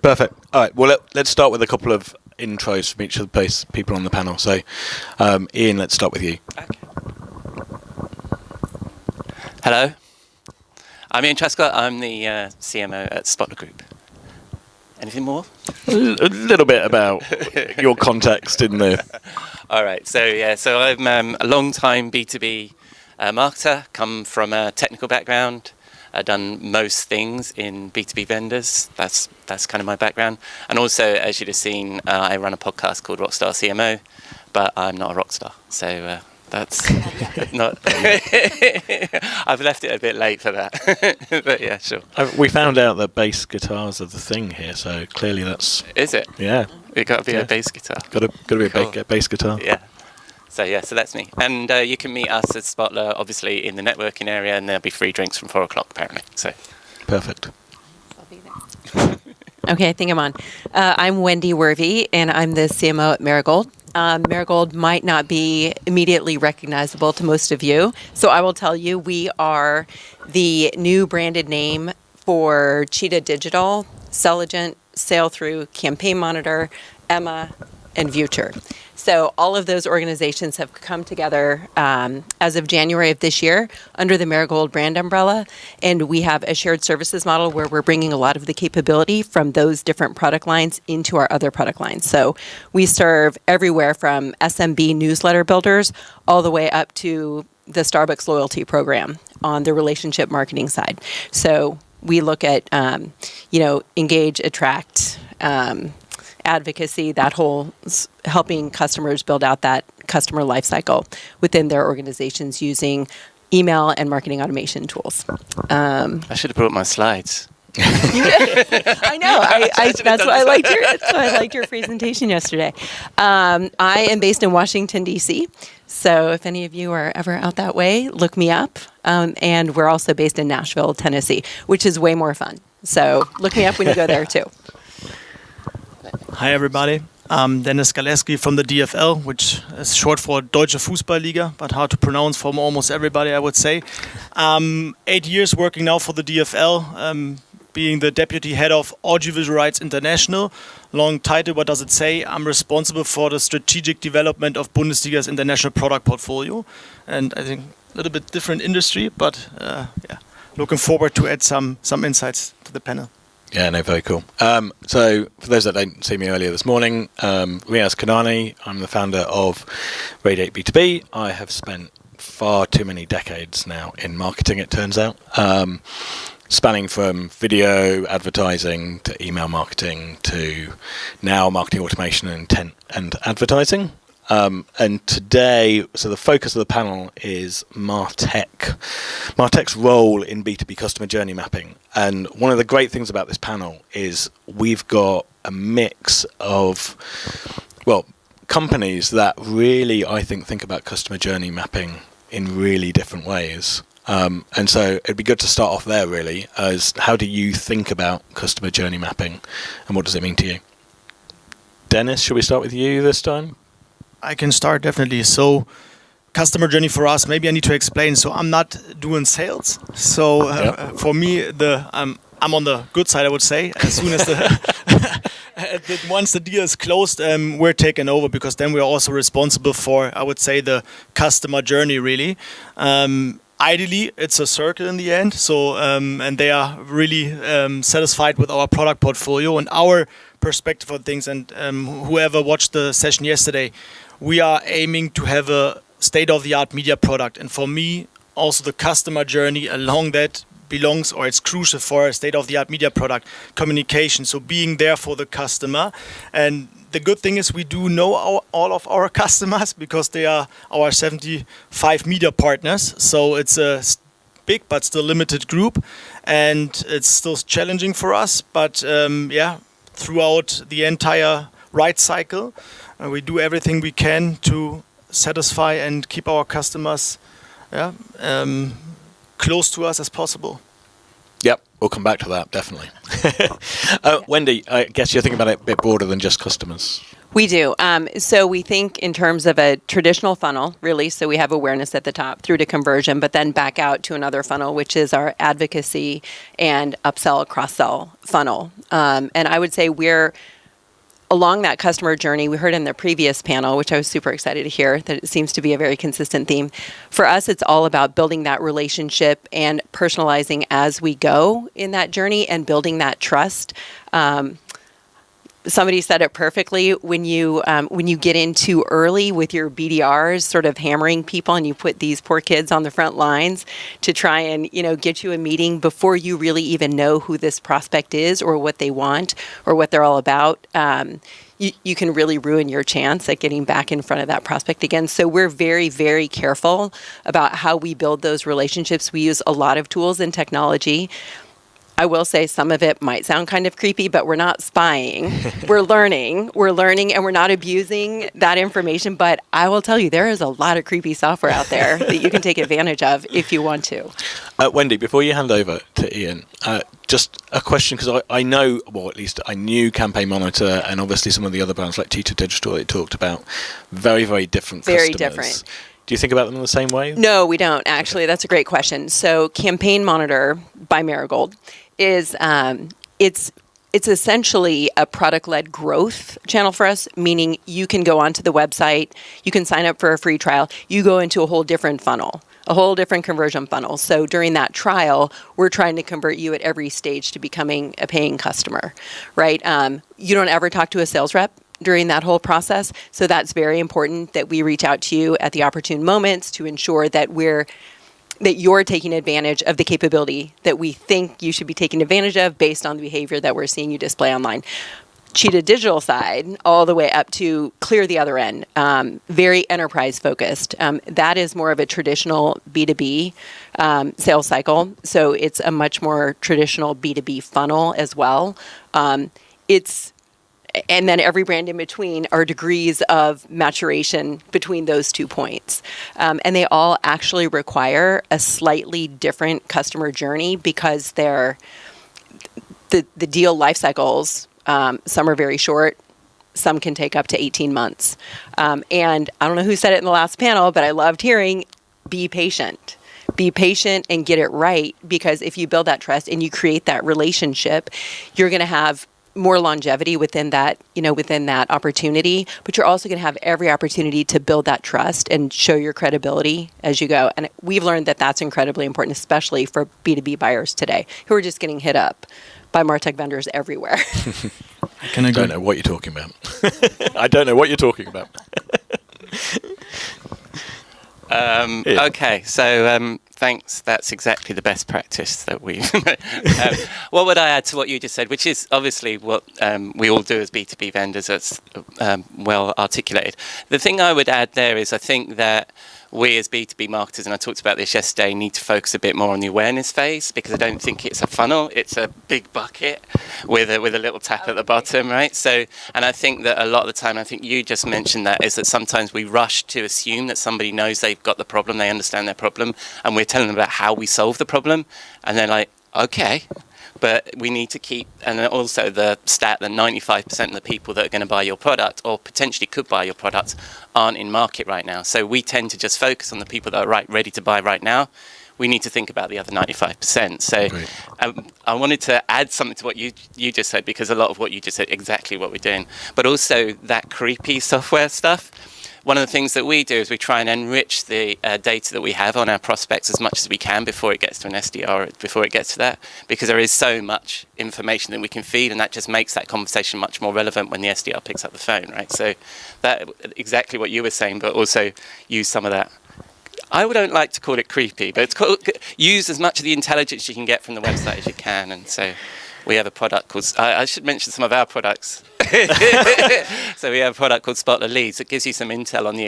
Perfect. All right. Well, let's start with a couple of intros from each of the people on the panel. So, Ian, let's start with you. Okay. Hello. I'm Ian Truscott. I'm the CMO at Spotler Group. Anything more? A little bit about your context in the... All right. So I'm a long-time B2B marketer, come from a technical background. I've done most things in B2B vendors. That's kind of my background. And also, as you'd have seen, I run a podcast called Rockstar CMO, but I'm not a rockstar. So that's not... I've left it a bit late for that. But yeah, sure. We found out that bass guitars are the thing here, so clearly that's... Is it? Yeah. It got to be a bass guitar. Got to be Cool. a bass guitar. Yeah. So that's me. And you can meet us at Spotler, obviously, in the networking area, and there'll be free drinks from 4 o'clock, apparently. So Perfect. I'll be there. Okay, I think I'm on. I'm Wendy Worvey, and I'm the CMO at Marigold. Marigold might not be immediately recognizable to most of you, so I will tell you we are the new branded name for Cheetah Digital, Selligent, Sailthrough, Campaign Monitor, Emma, and Future. So all of those organizations have come together as of January of this year under the Marigold brand umbrella, and we have a shared services model where we're bringing a lot of the capability from those different product lines into our other product lines. So we serve everywhere from SMB newsletter builders all the way up to the Starbucks loyalty program on the relationship marketing side. So we look at, engage, attract, advocacy, that whole helping customers build out that customer lifecycle within their organizations using email and marketing automation tools. I should have brought my slides. I know. That's why I liked your presentation yesterday. I am based in Washington, D.C., so if any of you are ever out that way, look me up. And we're also based in Nashville, Tennessee, which is way more fun. So look me up when you go there, too. Hi everybody, I'm Dennis Galeski from the DFL, which is short for Deutsche Fußballliga, but hard to pronounce for almost everybody, I would say. 8 years working now for the DFL, being the deputy head of Audiovisual Rights International. Long title, what does it say? I'm responsible for the strategic development of Bundesliga's international product portfolio. And I think a little bit different industry, but looking forward to add some insights to the panel. Yeah, no, very cool. So for those that didn't see me earlier this morning, Riaz Kanani, I'm the founder of Radiate B2B. I have spent far too many decades now in marketing, it turns out, spanning from video advertising to email marketing to now marketing automation and intent and advertising. And today, so the focus of the panel is Martech's role in B2B customer journey mapping. And one of the great things about this panel is we've got a mix of, companies that really, I think about customer journey mapping in really different ways. And so it'd be good to start off there, really, as how do you think about customer journey mapping and what does it mean to you? Dennis, should we start with you this time? I can start, definitely. So customer journey for us, maybe I need to explain. So I'm not doing sales. So for me, I'm on the good side, I would say. As soon as once the deal is closed, we're taken over, because then we're also responsible for, I would say, the customer journey, really. Ideally, it's a circle in the end. So and they are really satisfied with our product portfolio and our perspective on things. And whoever watched the session yesterday, we are aiming to have a state-of-the-art media product. And for me, also the customer journey along that belongs, or it's crucial for a state-of-the-art media product, communication. So being there for the customer. And the good thing is we do know all of our customers, because they are our 75 media partners. So it's a big but still limited group. And it's still challenging for us. But throughout the entire rights cycle, we do everything we can to satisfy and keep our customers close to us as possible. Yep. We'll come back to that, definitely. Wendy, I guess you're thinking about it a bit broader than just customers. We do. So we think in terms of a traditional funnel, really. So we have awareness at the top through to conversion, but then back out to another funnel, which is our advocacy and upsell, cross-sell funnel. And I would say we're along that customer journey. We heard in the previous panel, which I was super excited to hear, that it seems to be a very consistent theme. For us, it's all about building that relationship and personalizing as we go in that journey and building that trust. Somebody said it perfectly. When you get in too early with your BDRs, sort of hammering people, and you put these poor kids on the front lines to try and get you a meeting before you really even know who this prospect is or what they want or what they're all about, you can really ruin your chance at getting back in front of that prospect again. So we're very, very careful about how we build those relationships. We use a lot of tools and technology. I will say some of it might sound kind of creepy, but we're not spying. We're learning, and we're not abusing that information. But I will tell you, there is a lot of creepy software out there that you can take advantage of if you want to. Wendy, before you hand over to Ian, just a question, because I know, well, at least I knew Campaign Monitor and obviously some of the other brands like T2 Digital that you talked about, very, very different Very customers. different. Do you think about them in the same way? No, we don't, actually. That's a great question. So Campaign Monitor by Marigold is it's essentially a product-led growth channel for us, meaning you can go onto the website, you can sign up for a free trial, you go into a whole different funnel, a whole different conversion funnel. So during that trial, we're trying to convert you at every stage to becoming a paying customer, right? You don't ever talk to a sales rep during that whole process. So that's very important that we reach out to you at the opportune moments to ensure that you're taking advantage of the capability that we think you should be taking advantage of based on the behavior that we're seeing you display online. Cheetah Digital side, all the way up to clear the other end, very enterprise focused. That is more of a traditional B2B sales cycle. So it's a much more traditional B2B funnel as well. And then every brand in between are degrees of maturation between those 2 points. And they all actually require a slightly different customer journey because they're the deal life cycles, some are very short, some can take up to 18 months. And I don't know who said it in the last panel, but I loved hearing, be patient. Be patient and get it right, because if you build that trust and you create that relationship, you're going to have more longevity within that opportunity, but you're also going to have every opportunity to build that trust and show your credibility as you go. And we've learned that that's incredibly important, especially for B2B buyers today who are just getting hit up by Martech vendors everywhere. I can agree. I don't know what you're talking about. I don't know what you're talking about. Okay, so thanks. That's exactly the best practice that we've. What would I add to what you just said, which is obviously what we all do as B2B vendors, that's well articulated. The thing I would add there is I think that we as B2B marketers, and I talked about this yesterday, need to focus a bit more on the awareness phase, because I don't think it's a funnel, it's a big bucket with a little tap at the bottom, right? So, and I think that a lot of the time, I think you just mentioned that, is that sometimes we rush to assume that somebody knows they've got the problem, they understand their problem, and we're telling them about how we solve the problem, and they're like, okay. But we need to keep, and also the stat that 95% of the people that are going to buy your product or potentially could buy your product aren't in market right now. So we tend to just focus on the people that are ready to buy right now. We need to think about the other 95%. So I wanted to add something to what you just said, because a lot of what you just said, exactly what we're doing. But also that creepy software stuff. One of the things that we do is we try and enrich the data that we have on our prospects as much as we can before it gets to an SDR, before it gets to that, because there is so much information that we can feed, and that just makes that conversation much more relevant when the SDR picks up the phone, right? So that exactly what you were saying, but also use some of that. I don't like to call it creepy, but use as much of the intelligence you can get from the website as you can. And so we have a product called, I should mention some of our products. So we have a product called Spot the Leads that gives you some intel on the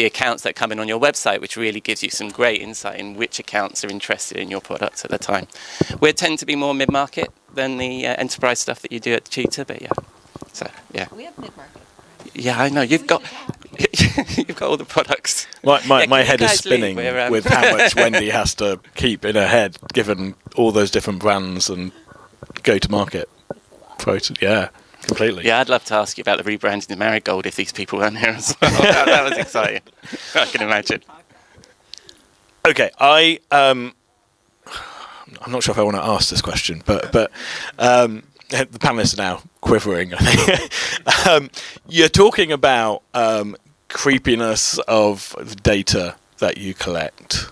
accounts that come in on your website, which really gives you some great insight in which accounts are interested in your products at the time. We tend to be more mid-market than the enterprise stuff that you do at Cheetah, but yeah. So yeah. We have mid-market. Yeah, I know. You've got all the products. My head is spinning with how much Wendy has to keep in her head, given all those different brands and go to market. Yeah, completely. Yeah, I'd love to ask you about the rebranding of Marigold if these people weren't here as well. That was exciting. I can imagine. Okay, I'm not sure if I want to ask this question, but the panelists are now quivering, I think. You're talking about creepiness of the data that you collect.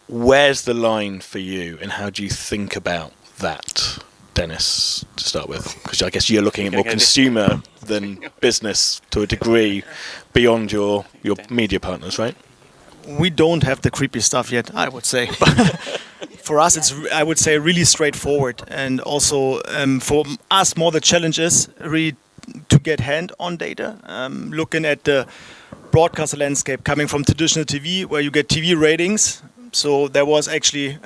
Where's the line for you, and how do you think about that, Dennis, to start with? Because I guess you're looking at more consumer than business to a degree beyond your media partners, right? We don't have the creepy stuff yet, I would say. But for us, it's, I would say, really straightforward. And also for us, more the challenge is really to get hand-on data. Looking at the broadcaster landscape coming from traditional TV, where you get TV ratings. So there was actually,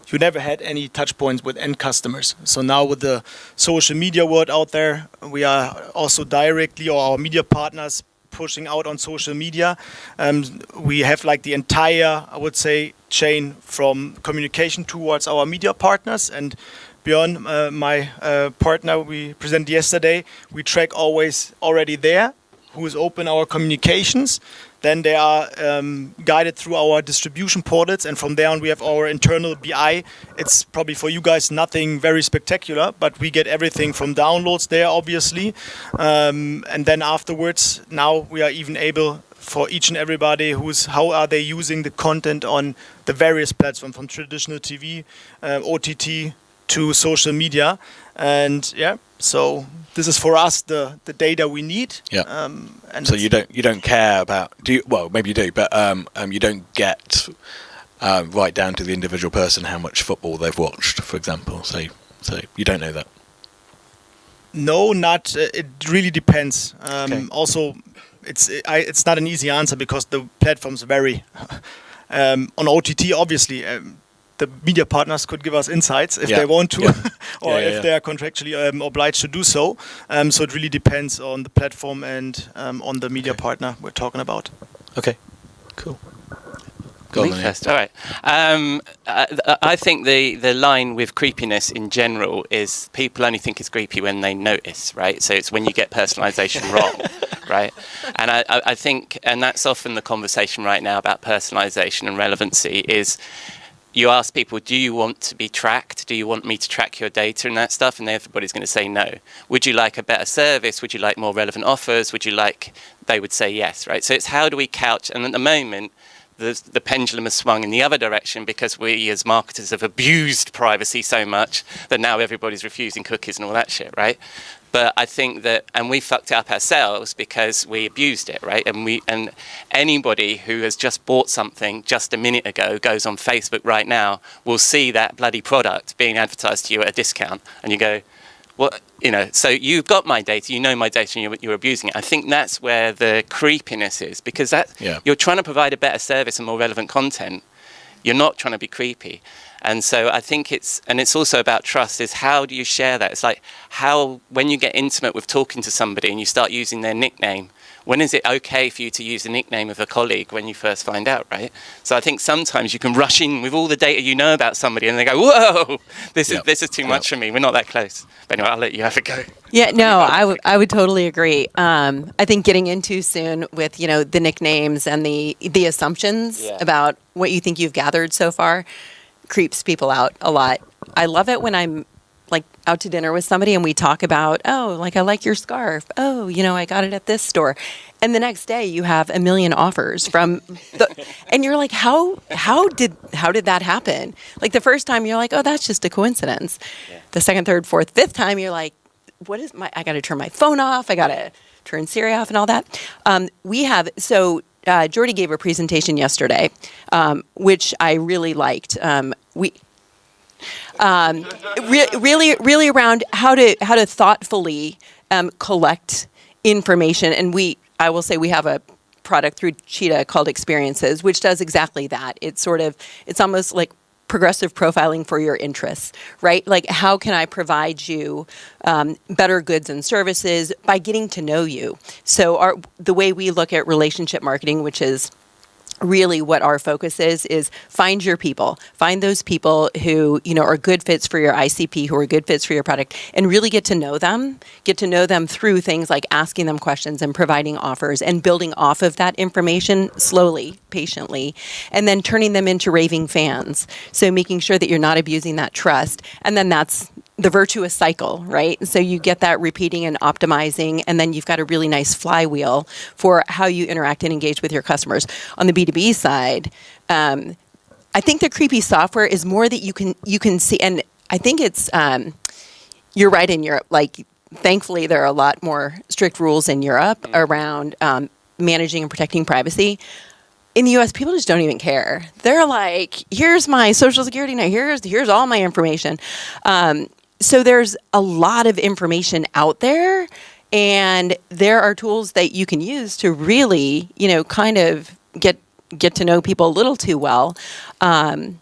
you never had any touch points with end customers. So now with the social media world out there, we are also directly, or our media partners, pushing out on social media. We have like the entire, I would say, chain from communication towards our media partners. And beyond my partner we presented yesterday, we track always already there who is open our communications. Then they are guided through our distribution portals, and from there on we have our internal BI. It's probably for you guys nothing very spectacular, but we get everything from downloads there, obviously. And then afterwards, now we are even able for each and everybody how are they using the content on the various platforms, from traditional TV, OTT to social media. And yeah, so this is for us the data we need. Yeah. And so you don't care about well, maybe you do, but you don't get right down to the individual person how much football they've watched, for example. So you don't know that. No, not. It really depends. Okay. Also, it's not an easy answer because the platforms vary. On OTT, obviously. The media partners could give us insights if they want to, or if they are contractually obliged to do so. So it really depends on the platform and on the media partner we're talking about. Okay, cool. Me first. All right. I think the line with creepiness in general is people only think it's creepy when they notice, right? So it's when you get personalization wrong, right? And I think, and that's often the conversation right now about personalization and relevancy is, you ask people, do you want to be tracked? Do you want me to track your data and that stuff? And everybody's going to say no. Would you like a better service? Would you like more relevant offers? They would say yes, right? So it's how do we couch? And at the moment, the pendulum has swung in the other direction because we as marketers have abused privacy so much that now everybody's refusing cookies and all that shit, right? But I think that, and we fucked it up ourselves because we abused it, right? And anybody who has just bought something just a minute ago goes on Facebook right now will see that bloody product being advertised to you at a discount, and you go, well, so you've got my data, you know my data, and you're abusing it. I think that's where the creepiness is, because you're trying to provide a better service and more relevant content. You're not trying to be creepy. And so I think it's also about trust, is how do you share that? It's like when you get intimate with talking to somebody and you start using their nickname, when is it okay for you to use the nickname of a colleague when you first find out, right? So I think sometimes you can rush in with all the data you know about somebody and they go, whoa, this is too much for me. We're not that close. But anyway, I'll let you have a go. Yeah, no, I would totally agree. I think getting in too soon with, the nicknames and the assumptions about what you think you've gathered so far creeps people out a lot. I love it when I'm like out to dinner with somebody and we talk about, I like your scarf. I got it at this store. And the next day you have a million offers from and you're like, how did that happen? Like the first time you're like, oh, that's just a coincidence. Yeah. The second, third, fourth, fifth time you're like, I got to turn my phone off. I got to turn Siri off and all that. Jordy gave a presentation yesterday, which I really liked. Really around how to thoughtfully collect information, and I will say we have a product through Cheetah called Experiences, which does exactly that. It's almost like progressive profiling for your interests, right? Like, how can I provide you better goods and services by getting to know you? So the way we look at relationship marketing, which is really what our focus is find your people, find those people who, are good fits for your ICP, who are good fits for your product, and really get to know them through things like asking them questions and providing offers and building off of that information slowly, patiently, and then turning them into raving fans. So making sure that you're not abusing that trust. And then that's the virtuous cycle, right? So you get that repeating and optimizing, and then you've got a really nice flywheel for how you interact and engage with your customers. On the B2B side, I think the creepy software is more that you can see, and I think it's, you're right in Europe, like thankfully there are a lot more strict rules in Europe around managing and protecting privacy. In the US, people just don't even care. They're like, here's my social security number, here's all my information. So there's a lot of information out there, and there are tools that you can use to really, kind of get to know people a little too well. And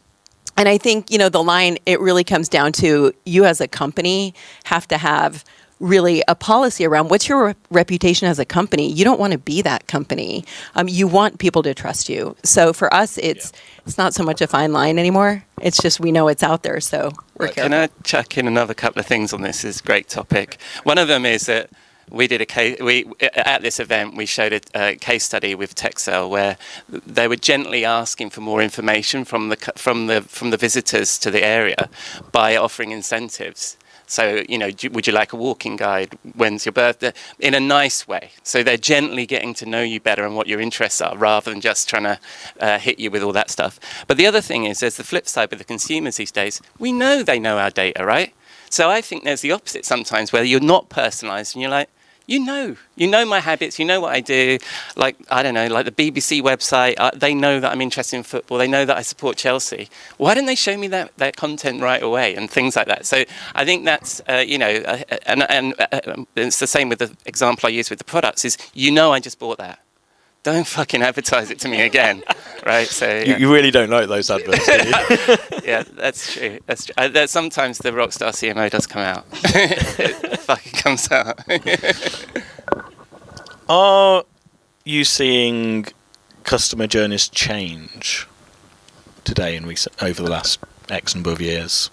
I think, the line, it really comes down to you as a company have to have really a policy around what's your reputation as a company. You don't want to be that company. You want people to trust you. So for us, it's not so much a fine line anymore. It's just we know it's out there, so we're careful. Can I chuck in another couple of things on this? It's a great topic. One of them is that we did at this event, we showed a case study with Texel where they were gently asking for more information from the visitors to the area by offering incentives. So, would you like a walking guide? When's your birthday? In a nice way. So they're gently getting to know you better and what your interests are, rather than just trying to hit you with all that stuff. But the other thing is, there's the flip side with the consumers these days. We know they know our data, right? So I think there's the opposite sometimes, where you're not personalised and you're like, you know my habits, you know what I do. Like, I don't know, like the BBC website, they know that I'm interested in football. They know that I support Chelsea. Why don't they show me that content right away and things like that? So I think that's, and it's the same with the example I used with the products is, I just bought that. Don't fucking advertise it to me again, right? So yeah. You really don't like those adverts, do you? Yeah, that's true. That's true. Sometimes the rockstar CMO does come out. It fucking comes out. Are you seeing customer journeys change today and over the last X number of years?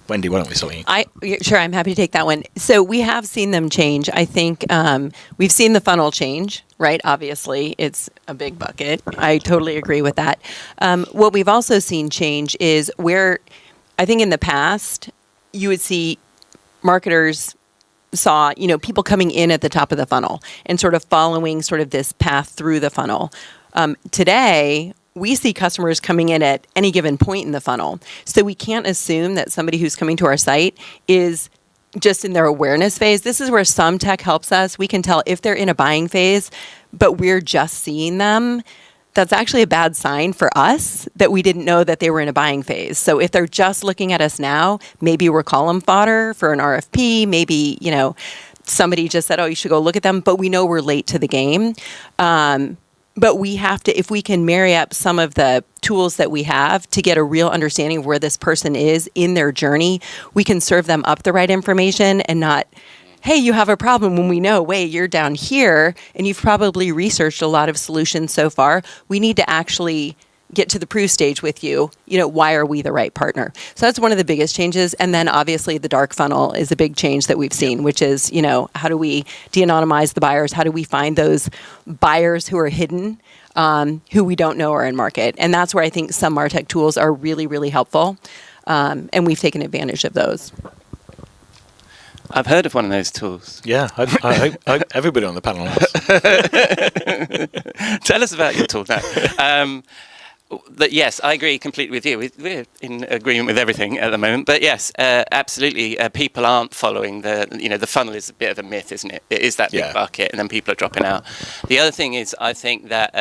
Wendy, why don't we start you? Sure, I'm happy to take that one. So we have seen them change. I think we've seen the funnel change, right? Obviously, it's a big bucket. I totally agree with that. What we've also seen change is where I think in the past you would see marketers saw, people coming in at the top of the funnel and sort of following sort of this path through the funnel. Today, we see customers coming in at any given point in the funnel. So we can't assume that somebody who's coming to our site is just in their awareness phase. This is where some tech helps us. We can tell if they're in a buying phase, but we're just seeing them. That's actually a bad sign for us that we didn't know that they were in a buying phase. So if they're just looking at us now, maybe we're column fodder for an RFP. Maybe, somebody just said, oh, you should go look at them, but we know we're late to the game. But we have to, if we can marry up some of the tools that we have to get a real understanding of where this person is in their journey, we can serve them up the right information and not, hey, you have a problem, when we know, wait, you're down here and you've probably researched a lot of solutions so far. We need to actually get to the proof stage with you. Why are we the right partner? So that's one of the biggest changes. And then obviously the dark funnel is a big change that we've seen, which is, how do we de-anonymize the buyers? How do we find those buyers who are hidden, who we don't know are in market? And that's where I think some Martech tools are really, really helpful. And we've taken advantage of those. I've heard of one of those tools. Yeah, I hope everybody on the panel has. Tell us about your tool now. Yes, I agree completely with you. We're in agreement with everything at the moment. But yes, absolutely, people aren't following the funnel is a bit of a myth, isn't it? It is that big bucket, and then people are dropping out. The other thing is, I think that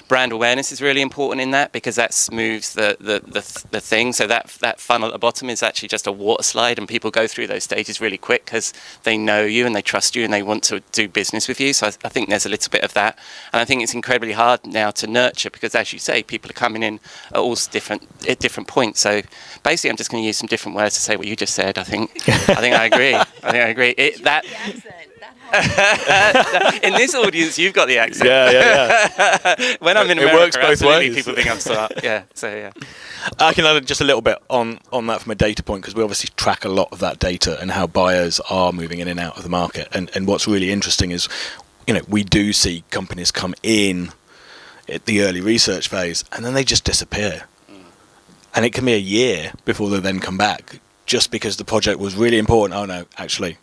brand awareness is really important in that, because that smooths the thing. So that funnel at the bottom is actually just a water slide, and people go through those stages really quick because they know you and they trust you and they want to do business with you. So I think there's a little bit of that. And I think it's incredibly hard now to nurture, because as you say, people are coming in at all different points. So basically, I'm just going to use some different words to say what you just said. I think I agree. That In this audience, you've got the accent. Yeah. When I'm in It America, works both absolutely, ways. people think I'm smart. Yeah, so yeah. I can add just a little bit on that from a data point, because we obviously track a lot of that data and how buyers are moving in and out of the market. And what's really interesting is, we do see companies come in at the early research phase and then they just disappear. And it can be a year before they then come back, just because the project was really important. Oh no, actually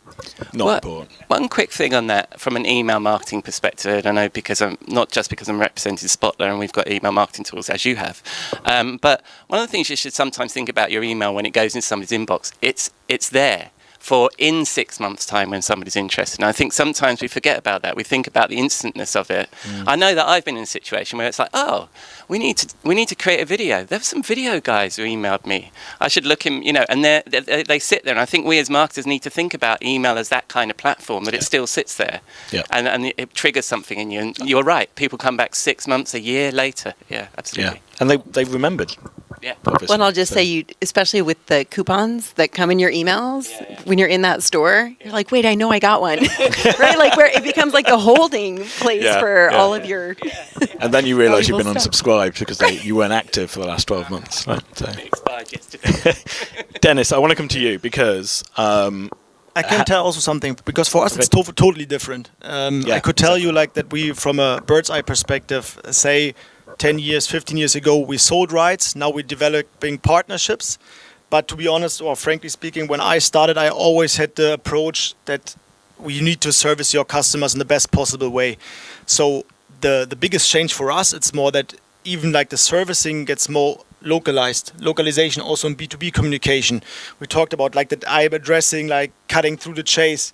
not important. One quick thing on that from an email marketing perspective, I know because I'm not just because I'm representing Spotler and we've got email marketing tools as you have, but one of the things you should sometimes think about your email when it goes into somebody's inbox, it's there for in 6 months' time when somebody's interested. And I think sometimes we forget about that. We think about the instantness of it. I know that I've been in a situation where it's like, oh, we need to create a video. There were some video guys who emailed me. I should look him, and they sit there. And I think we as marketers need to think about email as that kind of platform, that it still sits there. Yeah. And it triggers something in you. And you're right. People come back 6 months, a year later. Yeah, absolutely. Yeah. And they've remembered. Yeah. Obviously. Well, and I'll just say, especially with the coupons that come in your emails, when you're in that store, you're like, wait, I know I got one, right? Like where it becomes like the holding place for all of your. And then you realise you've been valuable stuff. unsubscribed because you weren't active for the last 12 months. Right? So. Expired yesterday. Dennis, I want to come to you because I can tell also something, because for us it's totally different. I could tell you like that we, from a bird's eye perspective, say 10 years, 15 years ago, we sold rights. Now we're developing partnerships. But to be honest, or frankly speaking, when I started, I always had the approach that you need to service your customers in the best possible way. So the biggest change for us, it's more that even like the servicing gets more localization also in B2B communication. We talked about like that I'm addressing like cutting through the chase.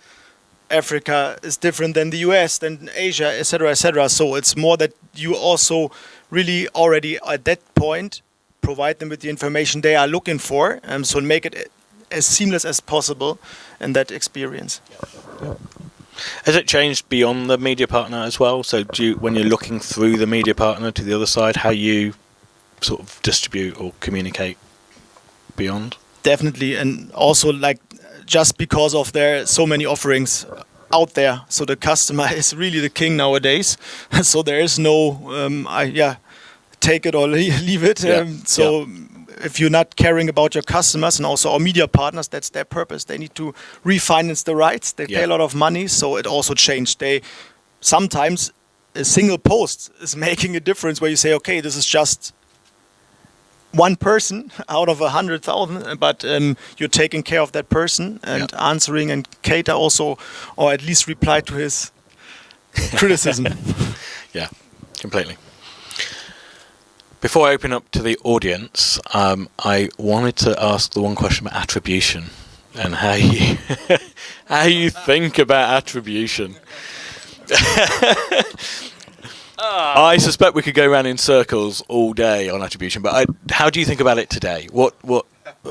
Africa is different than the US, than Asia, etc., etc. So it's more that you also really already at that point provide them with the information they are looking for, so make it as seamless as possible in that experience. Has it changed beyond the media partner as well? So when you're looking through the media partner to the other side, how you sort of distribute or communicate beyond? Definitely, and also like just because of there so many offerings out there, so the customer is really the king nowadays. So there is no take it or leave it. If you're not caring about your customers and also our media partners, that's their purpose. They need to refinance the rights. They pay a lot of money, so it also changed. Sometimes a single post is making a difference where you say, okay, this is just one person out of 100,000, but you're taking care of that person and answering and cater also, or at least reply to his criticism. Yeah, completely. Before I open up to the audience, I wanted to ask the one question about attribution and how you how you think about attribution. I suspect we could go around in circles all day on attribution, but how do you think about it today? What?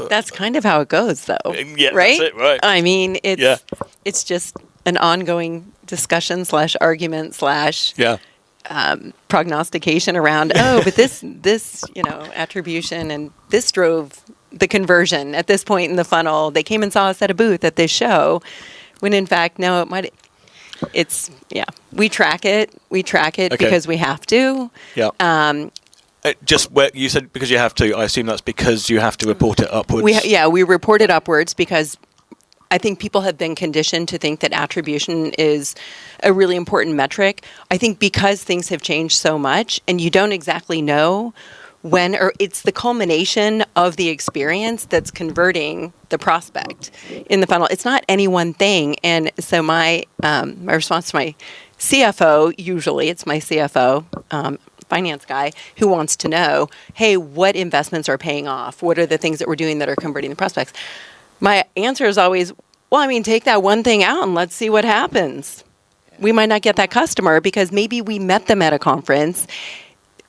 That's kind of how it goes, though. Yeah, right? That's it, right. I mean, it's just an ongoing discussion / argument / prognostication around, but this attribution and this drove the conversion at this point in the funnel. They came and saw us at a booth at this show, when in fact, no, it might. We track it. We track it because we have to. Yeah. Just where you said because you have to, I assume that's because you have to report it upwards. We report it upwards because I think people have been conditioned to think that attribution is a really important metric. I think because things have changed so much and you don't exactly know when, or it's the culmination of the experience that's converting the prospect in the funnel. It's not any one thing. And so my response to my CFO, usually it's my CFO, finance guy, who wants to know, hey, what investments are paying off? What are the things that we're doing that are converting the prospects? My answer is always, take that one thing out and let's see what happens. We might not get that customer because maybe we met them at a conference.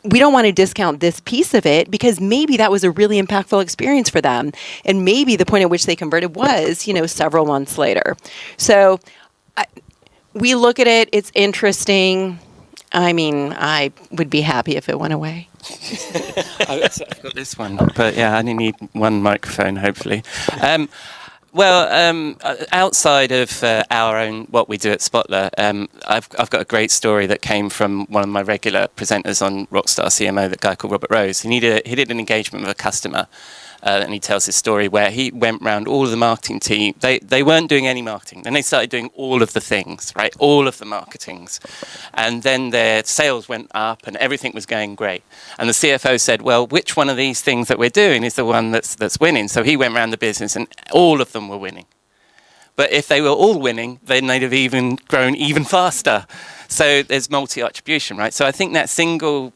We don't want to discount this piece of it because maybe that was a really impactful experience for them. And maybe the point at which they converted was, several months later. So we look at it. It's interesting. I mean, I would be happy if it went away. I've got this one, but I only need one microphone, hopefully. Outside of our own, what we do at Spotler, I've got a great story that came from one of my regular presenters on Rockstar CMO, that guy called Robert Rose. He did an engagement with a customer, and he tells his story where he went round all of the marketing team. They weren't doing any marketing. Then they started doing all of the things, right? All of the marketings. And then their sales went up and everything was going great. And the CFO said, well, which one of these things that we're doing is the one that's winning? So he went around the business and all of them were winning. But if they were all winning, then they'd have even grown even faster. So there's multi-attribution, right? So I think that single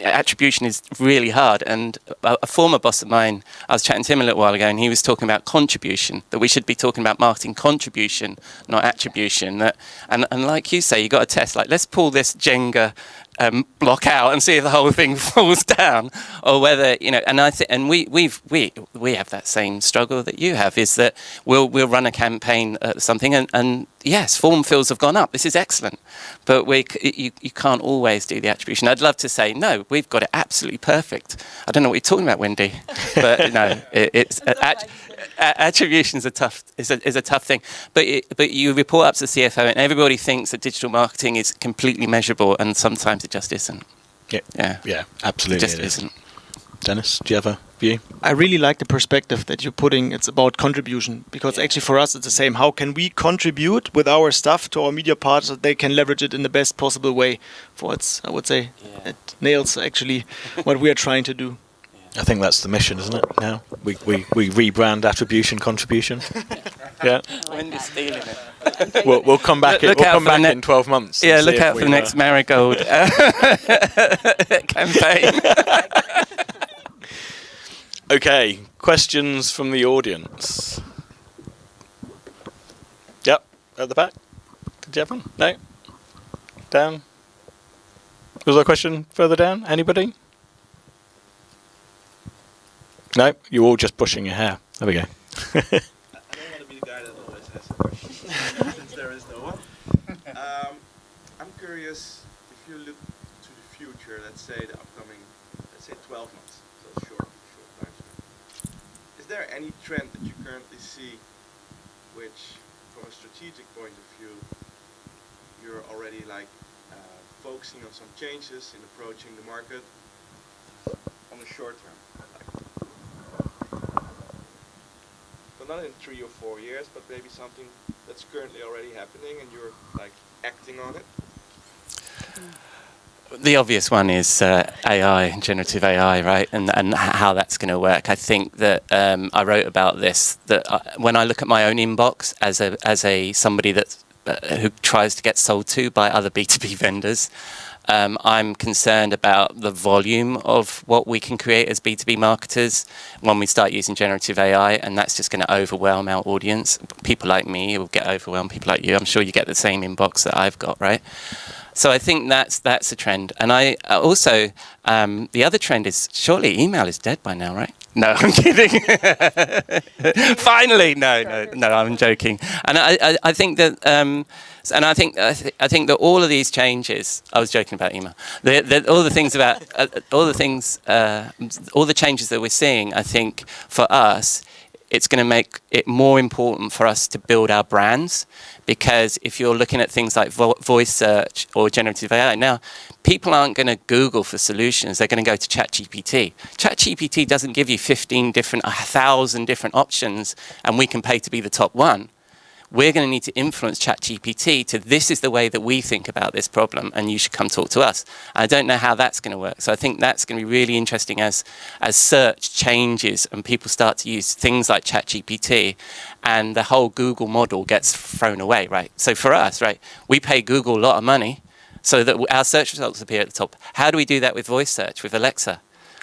attribution is really hard. And a former boss of mine, I was chatting to him a little while ago, and he was talking about contribution, that we should be talking about marketing contribution, not attribution. And like you say, you got to test, like, let's pull this Jenga block out and see if the whole thing falls down, or whether, you know. And I think, and we have that same struggle that you have, is that we'll run a campaign at something, and yes, form fills have gone up. This is excellent, but you can't always do the attribution. I'd love to say no, we've got it absolutely perfect. I don't know what you're talking about, Wendy, but no, it's attribution is a tough thing. But you report up to the CFO, and everybody thinks that digital marketing is completely measurable, and sometimes it just isn't. Yeah, absolutely. It just isn't. Dennis, do you have a view? I really like the perspective that you're putting. It's about contribution, because actually for us it's the same. How can we contribute with our stuff to our media partners so that they can leverage it in the best possible way? For it's, I would say, it nails actually what we are trying to do. I think that's the mission, isn't it? Now we rebrand attribution contribution. Yeah, Wendy's stealing it. We'll come back. We'll come back in 12 months. Yeah, look out for the next Marigold campaign. Okay, questions from the audience. Yep, at the back. Did you have one? No? Down? Was there a question further down? Anybody? No? You're all just brushing your hair. There we go. I don't want to be the guy that always has a question, since there is no one. I'm curious, if you look to the future, let's say the upcoming, 12 months, so short time span. Is there any trend that you currently see which, from a strategic point of view, you're already focusing on some changes in approaching the market on the short term? So not in 3 or 4 years, but maybe something that's currently already happening and you're acting on it? The obvious one is AI, generative AI, right? And how that's going to work. I think that I wrote about this, that when I look at my own inbox as a somebody that's who tries to get sold to by other B2B vendors, I'm concerned about the volume of what we can create as B2B marketers when we start using generative AI, and that's just going to overwhelm our audience. People like me will get overwhelmed, people like you. I'm sure you get the same inbox that I've got, right? So I think that's a trend. And I also, the other trend is, surely email is dead by now, right? No, I'm kidding. Finally, no, I'm joking. And I think that, and I think that all of these changes, I was joking about email. All the things about all the changes that we're seeing, I think for us, it's going to make it more important for us to build our brands, because if you're looking at things like voice search or generative AI, now people aren't going to Google for solutions. They're going to go to ChatGPT. ChatGPT doesn't give you 1,000 different options, and we can pay to be the top one. We're going to need to influence ChatGPT to, this is the way that we think about this problem, and you should come talk to us. I don't know how that's going to work. So I think that's going to be really interesting as search changes and people start to use things like ChatGPT, and the whole Google model gets thrown away, right? So for us, right, we pay Google a lot of money so that our search results appear at the top. How do we do that with voice search, with Alexa?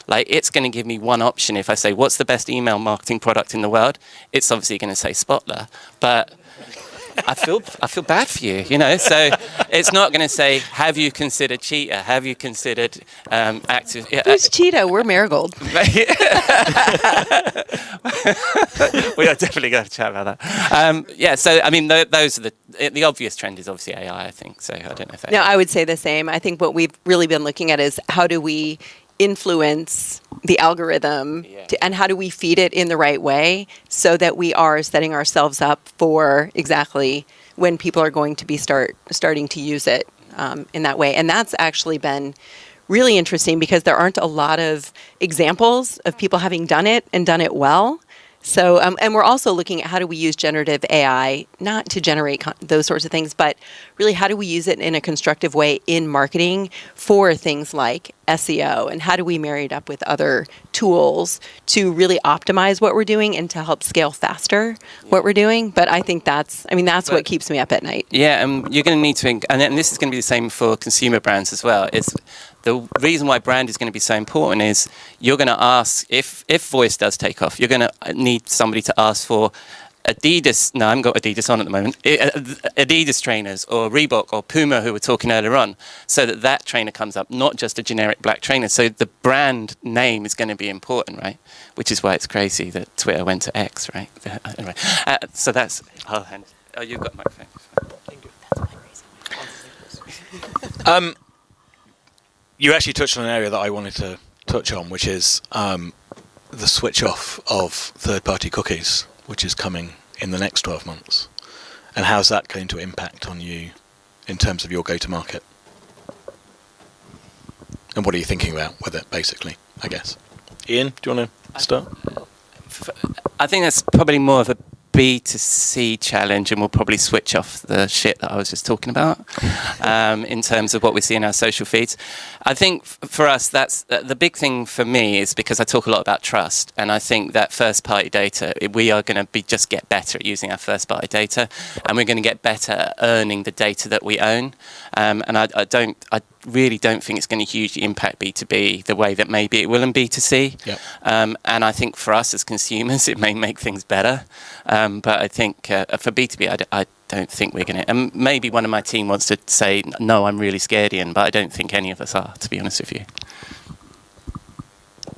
It's going to give me one option. If I say, what's the best email marketing product in the world? It's obviously going to say Spotler, but I feel bad for you, So it's not going to say, have you considered Cheetah? Have you considered active? Who's Cheetah? We're Marigold. We are definitely going to chat about that. So I mean, those are the obvious trend is obviously AI, I think. So I don't know if that. No, I would say the same. I think what we've really been looking at is how do we influence the algorithm Yeah. and how do we feed it in the right way so that we are setting ourselves up for exactly when people are going to be starting to use it in that way. And that's actually been really interesting because there aren't a lot of examples of people having done it and done it well. So, and we're also looking at how do we use generative AI, not to generate those sorts of things, but really how do we use it in a constructive way in marketing for things like SEO, and how do we marry it up with other tools to really optimize what we're doing and to help scale faster what we're doing. But I think that's what keeps me up at night. Yeah, and you're going to need to, and this is going to be the same for consumer brands as well. It's the reason why brand is going to be so important is you're going to ask, if voice does take off, you're going to need somebody to ask for Adidas. No, I haven't got Adidas on at the moment. Adidas trainers or Reebok or Puma, who were talking earlier on, so that trainer comes up, not just a generic black trainer. So the brand name is going to be important, right? Which is why it's crazy that Twitter went to X, right? Anyway, so that's. Oh, you've got my phone. You actually touched on an area that I wanted to touch on, which is the switch off of third-party cookies, which is coming in the next 12 months. And how's that going to impact on you in terms of your go-to-market? And what are you thinking about with it, basically, I guess? Ian, do you want to start? I think that's probably more of a B2C challenge, and we'll probably switch off the shit that I was just talking about in terms of what we see in our social feeds. I think for us, that's the big thing for me is because I talk a lot about trust, and I think that first-party data, we are going to just get better at using our first-party data, and we're going to get better at earning the data that we own. And I really don't think it's going to hugely impact B2B the way that maybe it will in B2C. Yep. And I think for us as consumers, it may make things better. But I think for B2B, I don't think we're going to. And maybe one of my team wants to say, no, I'm really scared, Ian, but I don't think any of us are, to be honest with you.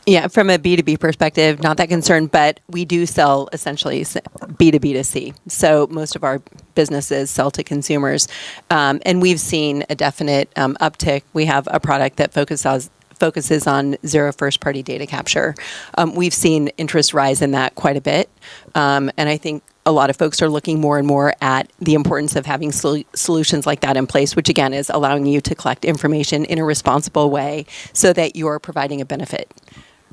Yeah, from a B2B perspective, not that concerned, but we do sell essentially B2B2C. So most of our businesses sell to consumers. And we've seen a definite uptick. We have a product that focuses on zero first-party data capture. We've seen interest rise in that quite a bit. And I think a lot of folks are looking more and more at the importance of having solutions like that in place, which again is allowing you to collect information in a responsible way so that you're providing a benefit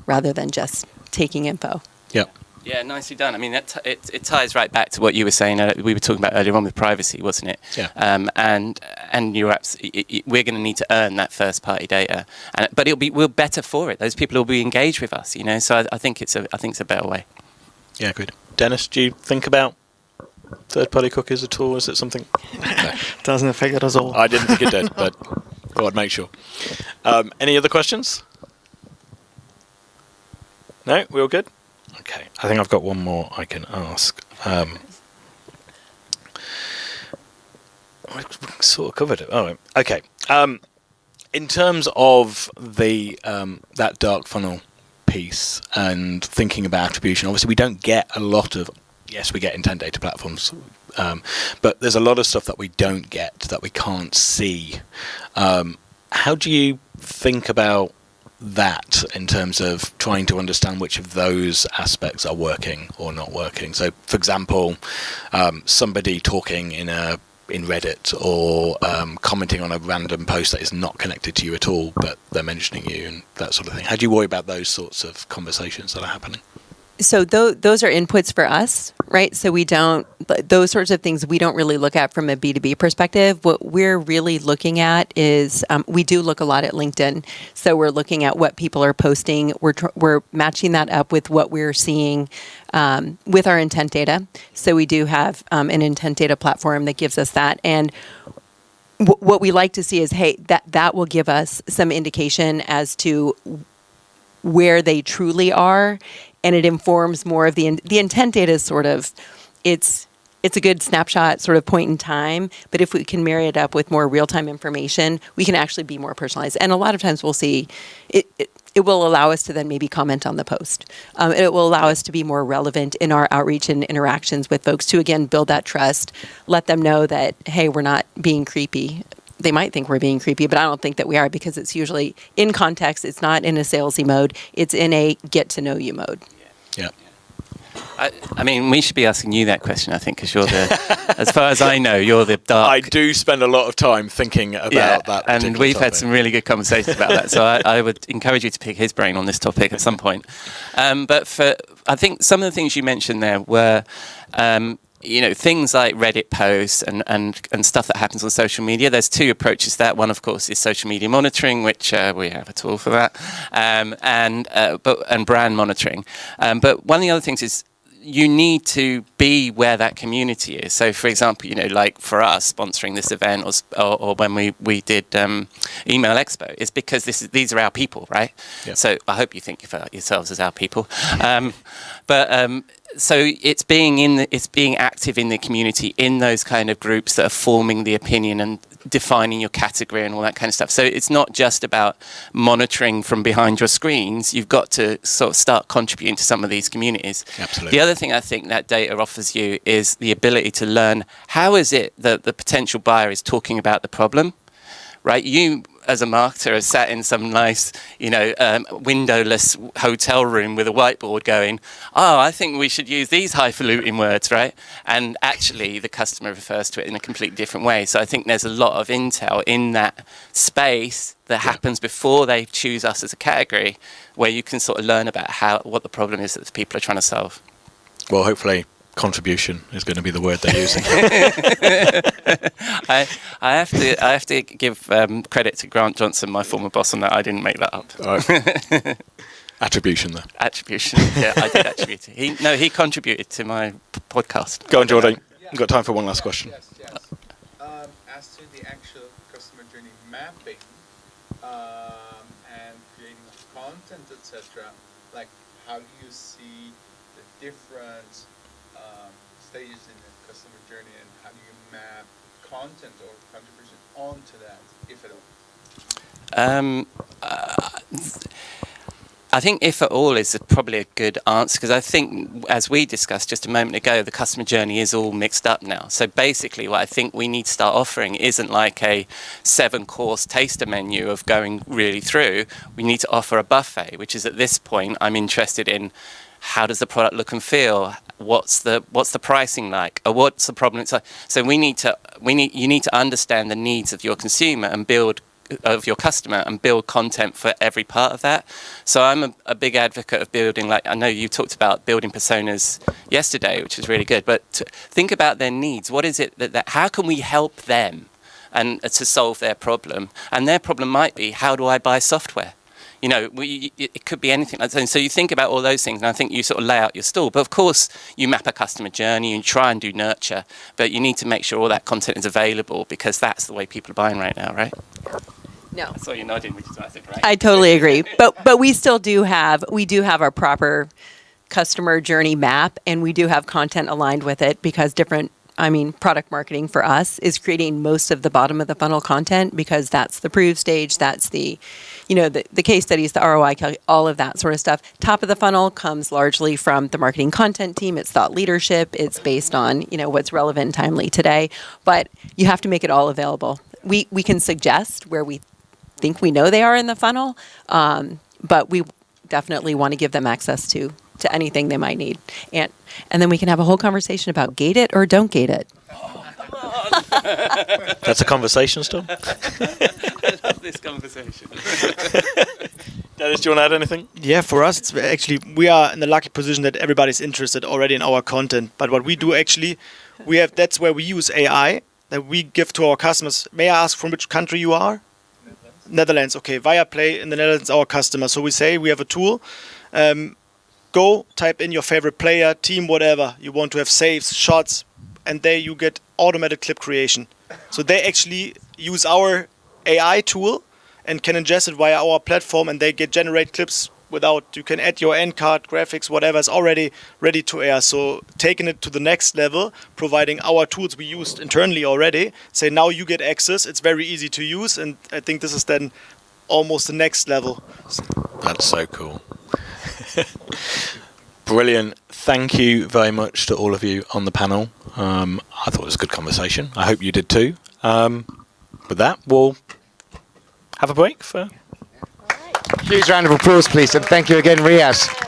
rather than just taking info. Yep. Yeah, nicely done. I mean, it ties right back to what you were saying. We were talking about earlier on with privacy, wasn't it? Yeah. And you're we're going to need to earn that first-party data, but we're better for it. Those people will be engaged with us, So I think it's a better way. Yeah, good. Dennis, do you think about third-party cookies at all? Is it something? No. Doesn't affect us all. I didn't think it did, but thought I'd make sure. Any other questions? No, we all good? Okay, I think I've got one more I can ask. We sort of covered it. Oh, okay. In terms of the that dark funnel piece and thinking about attribution, obviously we don't get a lot of. Yes, we get intent data platforms, but there's a lot of stuff that we don't get, that we can't see. How do you think about that in terms of trying to understand which of those aspects are working or not working? So, for example, somebody talking in Reddit or commenting on a random post that is not connected to you at all, but they're mentioning you and that sort of thing. How do you worry about those sorts of conversations that are happening? So those are inputs for us, right? So those sorts of things we don't really look at from a B2B perspective. What we're really looking at is we do look a lot at LinkedIn. So we're looking at what people are posting. We're matching that up with what we're seeing with our intent data. So we do have an intent data platform that gives us that. And what we like to see is, hey, that will give us some indication as to where they truly are, and it informs more of the intent data is sort of, it's a good snapshot sort of point in time, but if we can marry it up with more real-time information, we can actually be more personalized. And a lot of times we'll see, it will allow us to then maybe comment on the post. It will allow us to be more relevant in our outreach and interactions with folks to, again, build that trust, let them know that, hey, we're not being creepy they might think we're being creepy, but I don't think that we are, because it's usually in context. It's not in a salesy mode. It's in a get to know you mode. Yeah. I mean, we should be asking you that question, I think, because you're the, as far as I know, you're the dark. I do spend a lot of time thinking about that. And we've had topic. some really good conversations about that. So I would encourage you to pick his brain on this topic at some point. But I think some of the things you mentioned there were, things like Reddit posts and stuff that happens on social media. There's two approaches to that. One, of course, is social media monitoring, which we have a tool for that, and brand monitoring. But one of the other things is, you need to be where that community is. So, for example, like for us sponsoring this event, or when we did Email Expo, is because these are our people, right? Yeah. So I hope you think of yourselves as our people. So it's being active in the community, in those kind of groups that are forming the opinion and defining your category and all that kind of stuff. So it's not just about monitoring from behind your screens. You've got to sort of start contributing to some of these communities. Absolutely. The other thing I think that data offers you is the ability to learn how is it that the potential buyer is talking about the problem, right? You, as a marketer, are sat in some nice, windowless hotel room with a whiteboard going, I think we should use these highfalutin words, right? And actually the customer refers to it in a completely different way. So I think there's a lot of intel in that space that happens before they choose us as a category, where you can sort of learn about what the problem is that the people are trying to solve. Well, hopefully contribution is going to be the word they're using. I have to give credit to Grant Johnson, my former boss, on that. I didn't make that up. All right. Attribution there. Attribution. Yeah, I did attribute it. He contributed to my podcast. Go on, Jordan. We've got time for one last question. Yes. As to the actual customer journey mapping and creating content, etc., like how do you see the different stages in the customer journey, and how do you map content or contribution onto that, if at all? I think if at all is probably a good answer, because I think, as we discussed just a moment ago, the customer journey is all mixed up now. So basically what I think we need to start offering isn't like a 7-course taster menu of going really through. We need to offer a buffet, which is, at this point, I'm interested in how does the product look and feel? What's the pricing like? Or what's the problem? So you need to understand the needs of your consumer and of your customer and build content for every part of that. So I'm a big advocate of building, like I know you talked about building personas yesterday, which is really good, but think about their needs. What is it that how can we help them and to solve their problem? And their problem might be, how do I buy software? It could be anything like that. And so you think about all those things, and I think you sort of lay out your stall. But of course, you map a customer journey and try and do nurture, but you need to make sure all that content is available, because that's the way people are buying right now, right? No. I saw you nodding, which is what I think, right? I totally agree. But we still do have our proper customer journey map, and we do have content aligned with it, because product marketing for us is creating most of the bottom of the funnel content, because that's the prove stage, that's the case studies, the ROI, all of that sort of stuff. Top of the funnel comes largely from the marketing content team. It's thought leadership. It's based on, what's relevant and timely today, but you have to make it all available. We can suggest where we think we know they are in the funnel, but we definitely want to give them access to anything they might need. And then we can have a whole conversation about gate it or don't gate it. That's a conversation still. I love this conversation. Dennis, do you want to add anything? Yeah, for us, it's actually, we are in the lucky position that everybody's interested already in our content. But what we do actually, that's where we use AI, that we give to our customers. May I ask from which country you are? Netherlands. Okay, Viaplay in the Netherlands, our customer. So we say we have a tool. Go type in your favorite player, team, whatever. You want to have saves, shots, and there you get automated clip creation. So they actually use our AI tool and can ingest it via our platform, and they generate clips you can add your end card, graphics, whatever is already ready to air. So taking it to the next level, providing our tools we used internally already, say now you get access, it's very easy to use, and I think this is then almost the next level. That's so cool. Brilliant. Thank you very much to all of you on the panel. I thought it was a good conversation. I hope you did too. with that, we'll have a break for. Huge round of applause, please, and thank you again, Riaz.